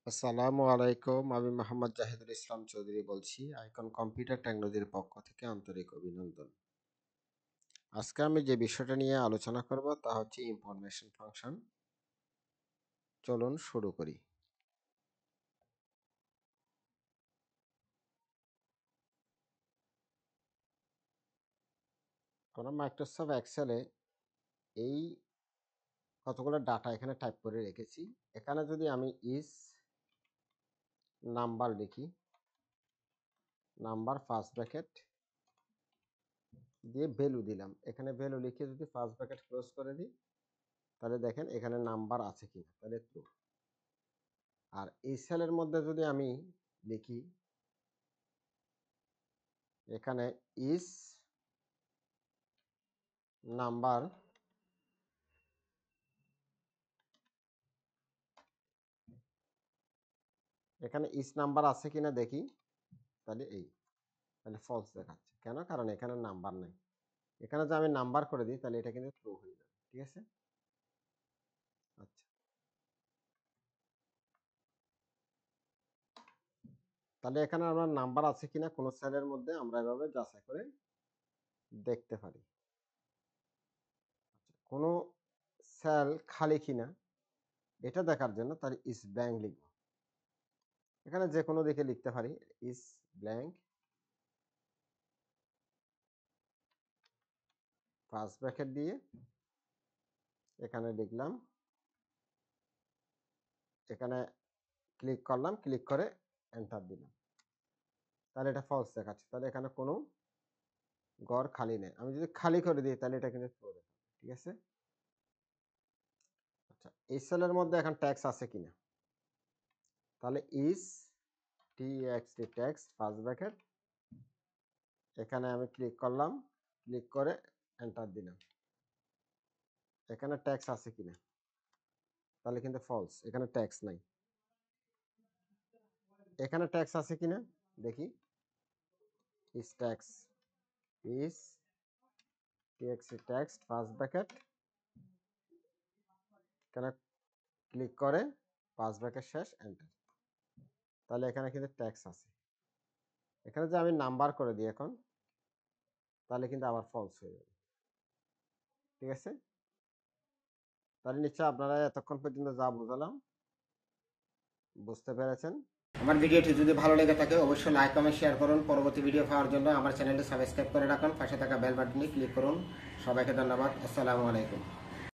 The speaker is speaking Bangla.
আসসালামু আলাইকুম। আমি মোহাম্মদ জাহিদুল ইসলাম চৌধুরী বলছি। আইকন কম্পিউটার টেকনোলজির পক্ষ থেকে আন্তরিক অভিনন্দন। আজকে আমি যে বিষয়টা নিয়ে আলোচনা করব তা হচ্ছে ইনফরমেশন ফাংশন। চলুন শুরু করি। আমরা মাইক্রোসফট এক্সেলে এই কতগুলো ডাটা এখানে টাইপ করে রেখেছি। এখানে যদি আমি ইস নাম্বার লিখি, নাম্বার ফার্স্ট ব্র্যাকেট দিয়ে ভ্যালু দিলাম। এখানে ভ্যালু লিখে যদি ফার্স্ট ব্র্যাকেট ক্লোজ করে দিই, তাহলে দেখেন এখানে নাম্বার আছে কিনা, তাহলে ট্রু। আর এই সেলের মধ্যে যদি আমি লিখি এখানে ইস নাম্বার, এখানে ইস নাম্বার আছে কিনা দেখি, তাহলে তাহলে ফলস দেখাচ্ছে। কেন? কারণ এখানে নাম্বার নাই। এখানে যে আমি নাম্বার করে দিই তাহলে এটা কিন্তু ট্রু হয়ে যাবে। ঠিক আছে? আচ্ছা, তাহলে এখানে আমরা নাম্বার আছে কিনা কোনো সেলের মধ্যে আমরা এভাবে যাচাই করে দেখতে পারি। আচ্ছা, কোনো সেল খালি কিনা এটা দেখার জন্য তাহলে ইস ব্ল্যাঙ্ক লিখব। এখানে যে কোনো দিকে লিখতে পারি ইস ব্ল্যাঙ্ক, ফার্স্ট ব্র্যাকেট দিয়ে এখানে লিখলাম, এখানে ক্লিক করলাম, ক্লিক করে এন্টার দিলাম। তাহলে এটা ফলস দেখাচ্ছে। তাহলে এখানে কোনো ঘর খালি নেই। আমি যদি খালি করে দিই তাহলে এটা কিন্তু ট্রু দেখাবে। ঠিক আছে? আচ্ছা, এই সেলের মধ্যে এখন ট্যাক্স আছে কিনা, তাহলে ইস টি ট্যাক্স ফার্স্ট ব্র্যাকেট, এখানে আমি ক্লিক করলাম, ক্লিক করে এন্টার দিলাম। এখানে ট্যাক্স আছে কিনা, তাহলে কিন্তু ফলস, এখানে ট্যাক্স নাই। এখানে ট্যাক্স আছে কিনা দেখি, ইস ট্যাক্স, ইস টি ট্যাক্স ফার্স্ট ব্র্যাকেট, এখানে ক্লিক করে ফার্স্ট ব্র্যাকেট শেষ এন্টার। তাহলে এখানে কিন্তু ট্যাক্স আছে। এখানে যে আমি নাম্বার করে দিই এখন, তাহলে কিন্তু আবার ফলস হয়ে যাবে। ঠিক আছে? তাহলে নিশ্চয় আপনারা এতক্ষণ পর্যন্ত যা বুঝালাম বুঝতে পেরেছেন। আমার ভিডিওটি যদি ভালো লেগে থাকে অবশ্যই লাইক কমেন্ট শেয়ার করুন। পরবর্তী ভিডিও পাওয়ার জন্য আমার চ্যানেলটি সাবস্ক্রাইব করে রাখুন, পাশে থাকা বেল বাটনে ক্লিক করুন। সবাইকে ধন্যবাদ। আসসালামু আলাইকুম।